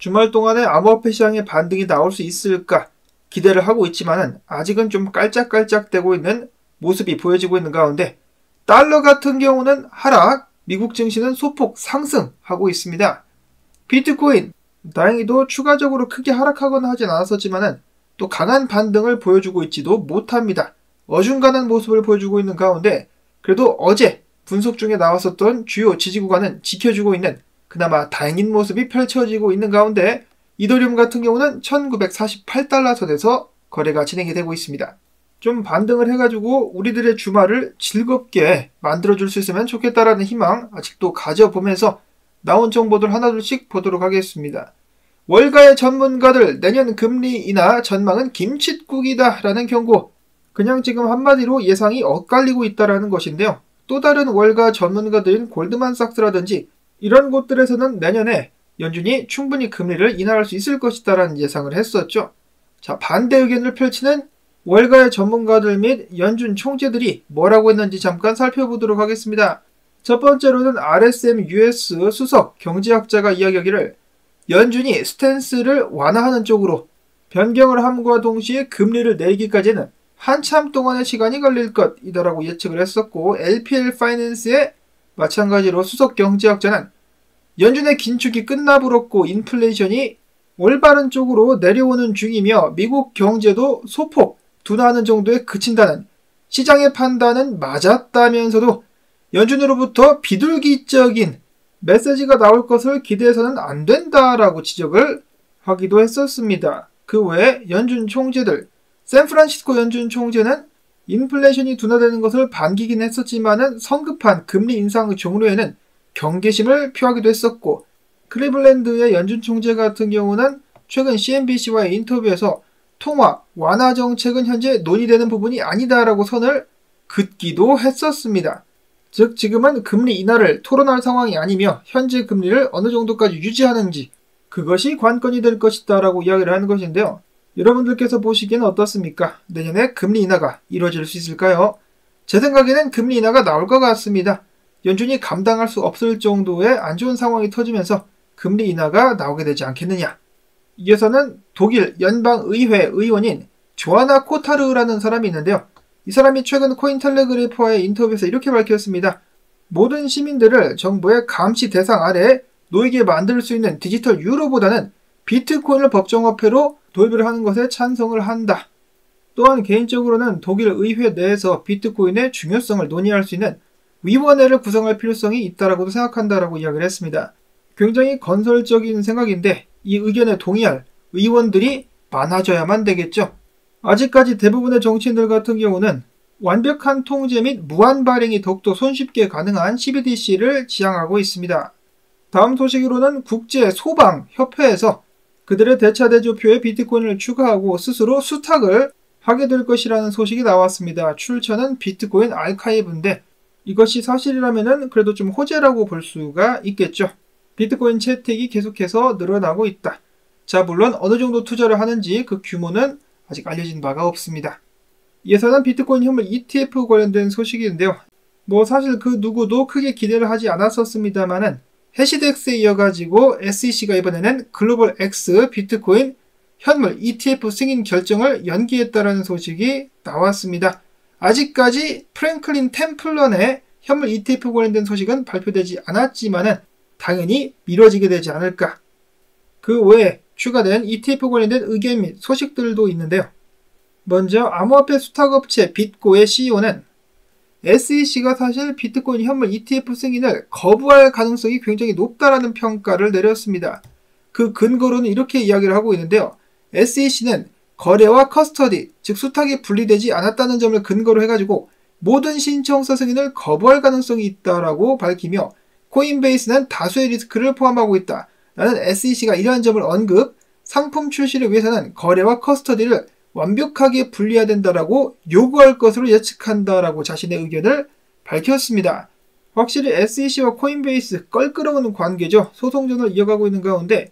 주말 동안에 암호화폐 시장의 반등이 나올 수 있을까 기대를 하고 있지만은 아직은 좀 깔짝깔짝대고 있는 모습이 보여지고 있는 가운데 달러 같은 경우는 하락, 미국 증시는 소폭 상승하고 있습니다. 비트코인 다행히도 추가적으로 크게 하락하거나 하진 않았었지만은 또 강한 반등을 보여주고 있지도 못합니다. 어중간한 모습을 보여주고 있는 가운데 그래도 어제 분석 중에 나왔었던 주요 지지 구간은 지켜주고 있는 그나마 다행인 모습이 펼쳐지고 있는 가운데 이더리움 같은 경우는 1948달러 선에서 거래가 진행이 되고 있습니다. 좀 반등을 해가지고 우리들의 주말을 즐겁게 만들어줄 수 있으면 좋겠다라는 희망 아직도 가져보면서 나온 정보들 하나둘씩 보도록 하겠습니다. 월가의 전문가들 내년 금리 인하 전망은 김칫국이다 라는 경고. 그냥 지금 한마디로 예상이 엇갈리고 있다라는 것인데요. 또 다른 월가 전문가들인 골드만삭스라든지 이런 곳들에서는 내년에 연준이 충분히 금리를 인하할 수 있을 것이다라는 예상을 했었죠. 자, 반대 의견을 펼치는 월가의 전문가들 및 연준 총재들이 뭐라고 했는지 잠깐 살펴보도록 하겠습니다. 첫 번째로는 RSM US 수석 경제학자가 이야기하기를 연준이 스탠스를 완화하는 쪽으로 변경을 함과 동시에 금리를 내리기까지는 한참 동안의 시간이 걸릴 것이다라고 예측을 했었고 LPL 파이낸스의 마찬가지로 수석 경제학자는 연준의 긴축이 끝나버렸고 인플레이션이 올바른 쪽으로 내려오는 중이며 미국 경제도 소폭 둔화하는 정도에 그친다는 시장의 판단은 맞았다면서도 연준으로부터 비둘기적인 메시지가 나올 것을 기대해서는 안 된다라고 지적을 하기도 했었습니다. 그 외에 연준 총재들, 샌프란시스코 연준 총재는 인플레이션이 둔화되는 것을 반기긴 했었지만은 성급한 금리 인상 종료에는 경계심을 표하기도 했었고 클리블랜드의 연준 총재 같은 경우는 최근 CNBC와의 인터뷰에서 통화 완화 정책은 현재 논의되는 부분이 아니다라고 선을 긋기도 했었습니다. 즉 지금은 금리 인하를 토론할 상황이 아니며 현재 금리를 어느 정도까지 유지하는지 그것이 관건이 될 것이다 라고 이야기를 하는 것인데요. 여러분들께서 보시기에는 어떻습니까? 내년에 금리 인하가 이루어질 수 있을까요? 제 생각에는 금리 인하가 나올 것 같습니다. 연준이 감당할 수 없을 정도의 안 좋은 상황이 터지면서 금리 인하가 나오게 되지 않겠느냐. 이어서는 독일 연방의회 의원인 조아나 코타르라는 사람이 있는데요. 이 사람이 최근 코인텔레그래프와의 인터뷰에서 이렇게 밝혔습니다. 모든 시민들을 정부의 감시 대상 아래 놓이게 만들 수 있는 디지털 유로보다는 비트코인을 법정화폐로 도입을 하는 것에 찬성을 한다. 또한 개인적으로는 독일 의회 내에서 비트코인의 중요성을 논의할 수 있는 위원회를 구성할 필요성이 있다라고도 생각한다라고 이야기를 했습니다. 굉장히 건설적인 생각인데 이 의견에 동의할 의원들이 많아져야만 되겠죠. 아직까지 대부분의 정치인들 같은 경우는 완벽한 통제 및 무한 발행이 더욱더 손쉽게 가능한 CBDC를 지향하고 있습니다. 다음 소식으로는 국제 소방협회에서 그들의 대차대조표에 비트코인을 추가하고 스스로 수탁을 하게 될 것이라는 소식이 나왔습니다. 출처는 비트코인 아카이브인데 이것이 사실이라면 그래도 좀 호재라고 볼 수가 있겠죠. 비트코인 채택이 계속해서 늘어나고 있다. 자, 물론 어느 정도 투자를 하는지 그 규모는 아직 알려진 바가 없습니다. 이어서는 비트코인 현물 ETF 관련된 소식인데요. 사실 그 누구도 크게 기대를 하지 않았었습니다만은 해시덱스에 이어가지고 SEC가 이번에는 글로벌 X 비트코인 현물 ETF 승인 결정을 연기했다라는 소식이 나왔습니다. 아직까지 프랭클린 템플런의 현물 ETF 관련된 소식은 발표되지 않았지만은 당연히 미뤄지게 되지 않을까. 그 외에 추가된 ETF 관련된 의견 및 소식들도 있는데요. 먼저 암호화폐 수탁업체 bitgo의 CEO는 SEC가 사실 비트코인 현물 ETF 승인을 거부할 가능성이 굉장히 높다라는 평가를 내렸습니다. 그 근거로는 이렇게 이야기를 하고 있는데요. SEC는 거래와 커스터디, 즉 수탁이 분리되지 않았다는 점을 근거로 해가지고 모든 신청서 승인을 거부할 가능성이 있다라고 밝히며 코인베이스는 다수의 리스크를 포함하고 있다. 라는 SEC가 이러한 점을 언급, 상품 출시를 위해서는 거래와 커스터디를 완벽하게 분리해야 된다라고 요구할 것으로 예측한다라고 자신의 의견을 밝혔습니다. 확실히 SEC와 코인베이스 껄끄러운 관계죠. 소송전을 이어가고 있는 가운데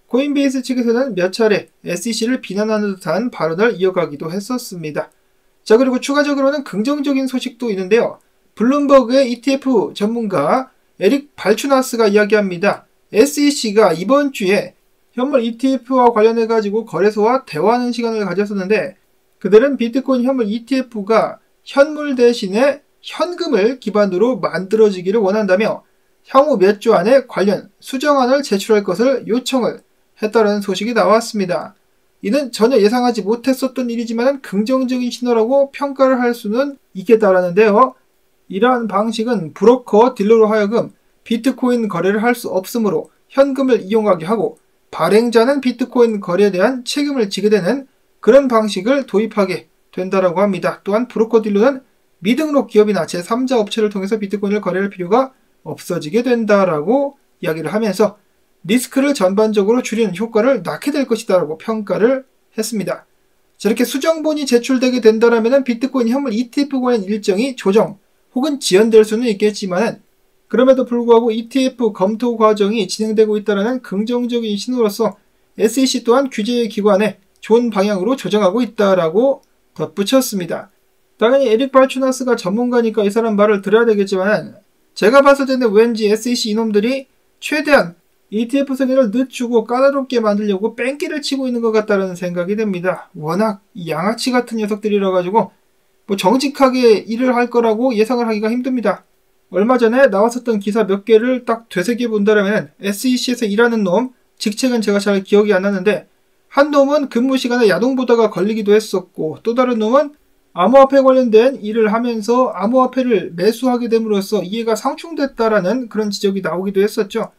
코인베이스 측에서는 몇 차례 SEC를 비난하는 듯한 발언을 이어가기도 했었습니다. 자, 그리고 추가적으로는 긍정적인 소식도 있는데요. 블룸버그의 ETF 전문가 에릭 발추나스가 이야기합니다. SEC가 이번 주에 현물 ETF와 관련해가지고 거래소와 대화하는 시간을 가졌었는데 그들은 비트코인 현물 ETF가 현물 대신에 현금을 기반으로 만들어지기를 원한다며 향후 몇 주 안에 관련 수정안을 제출할 것을 요청을 했다는 소식이 나왔습니다. 이는 전혀 예상하지 못했었던 일이지만 긍정적인 신호라고 평가를 할 수는 있겠다라는데요. 이러한 방식은 브로커, 딜러로 하여금 비트코인 거래를 할 수 없으므로 현금을 이용하게 하고 발행자는 비트코인 거래에 대한 책임을 지게 되는 그런 방식을 도입하게 된다라고 합니다. 또한 브로커 딜러는 미등록 기업이나 제3자 업체를 통해서 비트코인을 거래할 필요가 없어지게 된다라고 이야기를 하면서 리스크를 전반적으로 줄이는 효과를 낳게 될 것이다 라고 평가를 했습니다. 저렇게 수정본이 제출되게 된다면 비트코인 현물 ETF 관련 일정이 조정 혹은 지연될 수는 있겠지만 그럼에도 불구하고 ETF 검토 과정이 진행되고 있다는 긍정적인 신호로서 SEC 또한 규제 기관에 좋은 방향으로 조정하고 있다라고 덧붙였습니다. 당연히 에릭 발추나스가 전문가니까 이 사람 말을 들어야 되겠지만 제가 봤을 때는 왠지 SEC 이놈들이 최대한 ETF 승인을 늦추고 까다롭게 만들려고 뺑기를 치고 있는 것 같다는 생각이 듭니다. 워낙 양아치 같은 녀석들이라 가지고 정직하게 일을 할 거라고 예상을 하기가 힘듭니다. 얼마 전에 나왔었던 기사 몇 개를 딱 되새겨 본다면 SEC에서 일하는 놈, 직책은 제가 잘 기억이 안 나는데 한 놈은 근무 시간에 야동보다가 걸리기도 했었고 또 다른 놈은 암호화폐 관련된 일을 하면서 암호화폐를 매수하게 됨으로써 이해가 상충됐다라는 그런 지적이 나오기도 했었죠.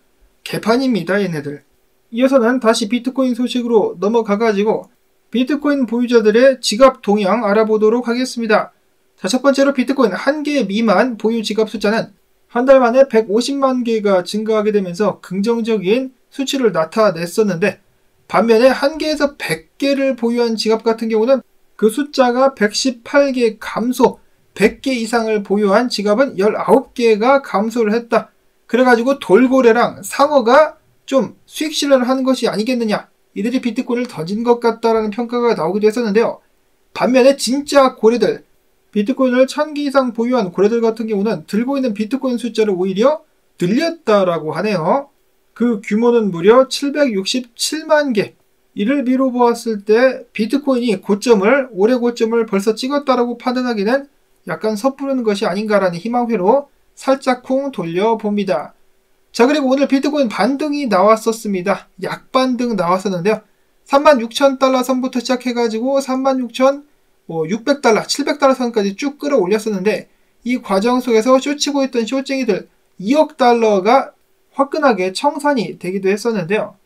개판입니다, 얘네들. 이어서는 다시 비트코인 소식으로 넘어가가지고 비트코인 보유자들의 지갑 동향 알아보도록 하겠습니다. 자, 첫 번째로 비트코인 1개 미만 보유 지갑 숫자는 한 달 만에 150만 개가 증가하게 되면서 긍정적인 수치를 나타냈었는데 반면에 1개에서 100개를 보유한 지갑 같은 경우는 그 숫자가 118개 감소, 100개 이상을 보유한 지갑은 19개가 감소를 했다. 그래가지고 돌고래랑 상어가 좀 수익 실현을 하는 것이 아니겠느냐. 이들이 비트코인을 던진 것 같다라는 평가가 나오기도 했었는데요. 반면에 진짜 고래들, 비트코인을 1000개 이상 보유한 고래들 같은 경우는 들고 있는 비트코인 숫자를 오히려 늘렸다라고 하네요. 그 규모는 무려 767만 개. 이를 미뤄 보았을 때 비트코인이 올해 고점을 벌써 찍었다라고 판단하기는 약간 섣부르는 것이 아닌가라는 희망회로 살짝 쿵 돌려봅니다. 자, 그리고 오늘 비트코인 반등이 나왔었습니다. 약반등 나왔었는데요. 36,000달러 선부터 시작해가지고 36,600달러, 700달러 선까지 쭉 끌어올렸었는데 이 과정 속에서 쇼치고 있던 쇼쟁이들 2억 달러가 화끈하게 청산이 되기도 했었는데요.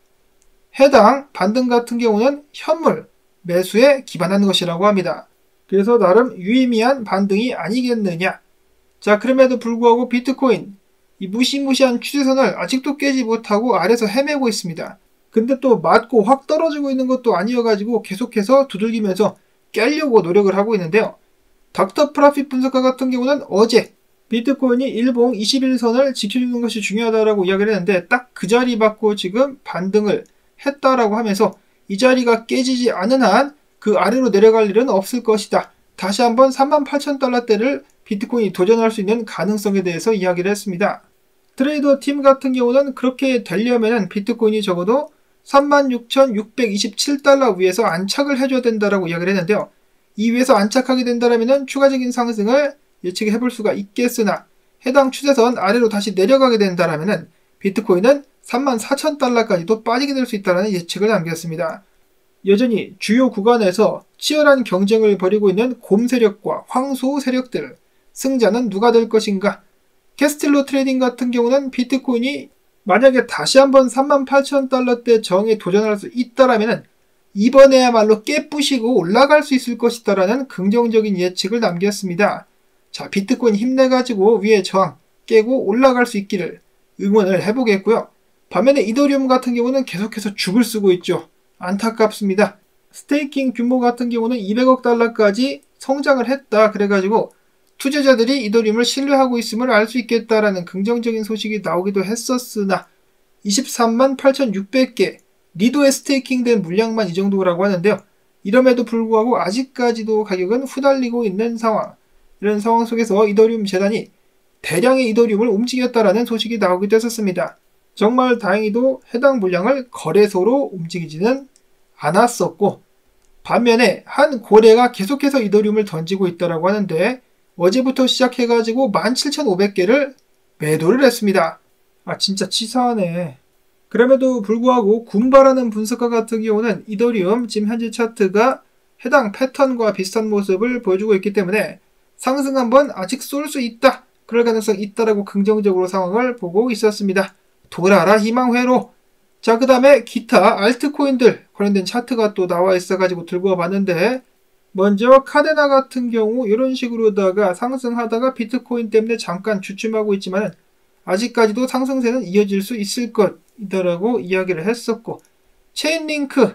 해당 반등 같은 경우는 현물 매수에 기반한 것이라고 합니다. 그래서 나름 유의미한 반등이 아니겠느냐. 자, 그럼에도 불구하고 비트코인 이 무시무시한 추세선을 아직도 깨지 못하고 아래서 헤매고 있습니다. 근데 또 맞고 확 떨어지고 있는 것도 아니어가지고 계속해서 두들기면서 깨려고 노력을 하고 있는데요. 닥터 프라핏 분석가 같은 경우는 어제 비트코인이 일봉 21선을 지켜주는 것이 중요하다라고 이야기를 했는데 딱 그 자리 받고 지금 반등을 했다라고 하면서 이 자리가 깨지지 않은 한 그 아래로 내려갈 일은 없을 것이다. 다시 한번 38,000달러대를 비트코인이 도전할 수 있는 가능성에 대해서 이야기를 했습니다. 트레이더 팀 같은 경우는 그렇게 되려면 비트코인이 적어도 36,627달러 위에서 안착을 해줘야 된다라고 이야기를 했는데요. 이 위에서 안착하게 된다면 추가적인 상승을 예측해 볼 수가 있겠으나 해당 추세선 아래로 다시 내려가게 된다면 비트코인은 34,000달러까지도 빠지게 될 수 있다는 예측을 남겼습니다. 여전히 주요 구간에서 치열한 경쟁을 벌이고 있는 곰 세력과 황소 세력들, 승자는 누가 될 것인가? 캐스틸로 트레이딩 같은 경우는 비트코인이 만약에 다시 한번 38,000달러대 정에 도전할 수 있다라면 이번에야말로 깨부시고 올라갈 수 있을 것이다라는 긍정적인 예측을 남겼습니다. 자, 비트코인 힘내가지고 위에 저항 깨고 올라갈 수 있기를 응원을 해보겠고요. 반면에 이더리움 같은 경우는 계속해서 죽을 쓰고 있죠. 안타깝습니다. 스테이킹 규모 같은 경우는 200억 달러까지 성장을 했다. 그래가지고 투자자들이 이더리움을 신뢰하고 있음을 알 수 있겠다라는 긍정적인 소식이 나오기도 했었으나 23만 8,600개 리도에 스테이킹된 물량만 이 정도라고 하는데요. 이럼에도 불구하고 아직까지도 가격은 후달리고 있는 상황. 이런 상황 속에서 이더리움 재단이 대량의 이더리움을 움직였다라는 소식이 나오기도 했었습니다. 정말 다행히도 해당 물량을 거래소로 움직이지는 않았었고, 반면에 한 고래가 계속해서 이더리움을 던지고 있다고 하는데 어제부터 시작해가지고 17,500개를 매도를 했습니다. 진짜 치사하네. 그럼에도 불구하고 군바라는 분석가 같은 경우는 이더리움 지금 현재 차트가 해당 패턴과 비슷한 모습을 보여주고 있기 때문에 상승 한번 아직 쏠 수 있다, 그럴 가능성이 있다라고 긍정적으로 상황을 보고 있었습니다. 돌아라 희망회로. 자, 그 다음에 기타 알트코인들 관련된 차트가 또 나와 있어가지고 들고 와봤는데, 먼저 카데나 같은 경우 이런 식으로다가 상승하다가 비트코인 때문에 잠깐 주춤하고 있지만 아직까지도 상승세는 이어질 수 있을 것이다라고 이야기를 했었고, 체인링크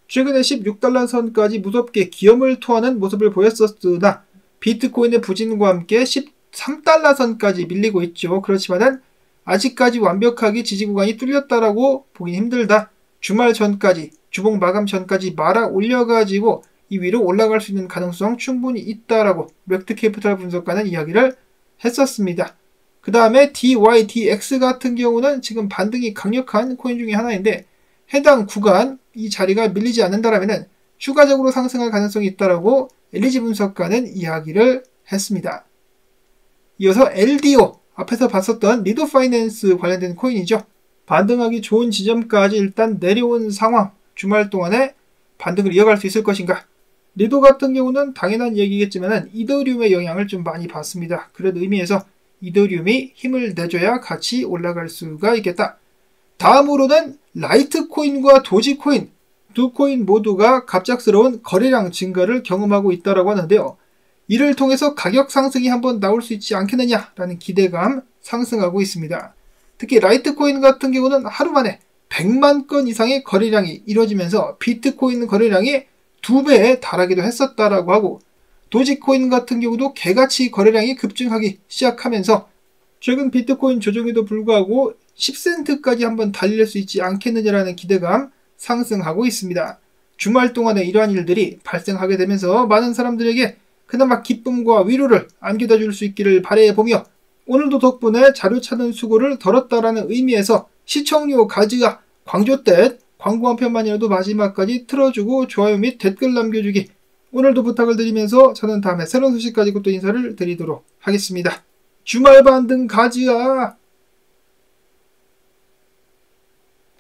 최근에 16달러 선까지 무섭게 기염을 토하는 모습을 보였었으나 비트코인의 부진과 함께 13달러 선까지 밀리고 있죠. 그렇지만은 아직까지 완벽하게 지지 구간이 뚫렸다라고 보기 힘들다. 주말 전까지, 주봉 마감 전까지 말아 올려가지고 이 위로 올라갈 수 있는 가능성 충분히 있다라고 렉트캐피탈 분석가는 이야기를 했었습니다. 그 다음에 DYDX 같은 경우는 지금 반등이 강력한 코인 중에 하나인데 해당 구간 이 자리가 밀리지 않는다라면 추가적으로 상승할 가능성이 있다라고 LG 분석가는 이야기를 했습니다. 이어서 LDO, 앞에서 봤었던 리도 파이낸스 관련된 코인이죠. 반등하기 좋은 지점까지 일단 내려온 상황, 주말 동안에 반등을 이어갈 수 있을 것인가? 리도 같은 경우는 당연한 얘기겠지만 이더리움의 영향을 좀 많이 받습니다. 그런 의미에서 이더리움이 힘을 내줘야 같이 올라갈 수가 있겠다. 다음으로는 라이트코인과 도지코인, 두 코인 모두가 갑작스러운 거래량 증가를 경험하고 있다고 하는데요. 이를 통해서 가격 상승이 한번 나올 수 있지 않겠느냐라는 기대감 상승하고 있습니다. 특히 라이트코인 같은 경우는 하루 만에 100만 건 이상의 거래량이 이루어지면서 비트코인 거래량이 2배에 달하기도 했었다라고 하고, 도지코인 같은 경우도 개같이 거래량이 급증하기 시작하면서 최근 비트코인 조정에도 불구하고 10센트까지 한번 달릴 수 있지 않겠느냐라는 기대감 상승하고 있습니다. 주말 동안에 이러한 일들이 발생하게 되면서 많은 사람들에게 그나마 기쁨과 위로를 안겨다 줄 수 있기를 바라보며, 오늘도 덕분에 자료 찾는 수고를 덜었다라는 의미에서 시청료 가즈아 광조댓 광고 한 편만이라도 마지막까지 틀어주고 좋아요 및 댓글 남겨주기 오늘도 부탁을 드리면서 저는 다음에 새로운 소식 가지고 또 인사를 드리도록 하겠습니다. 주말 반등 가즈아.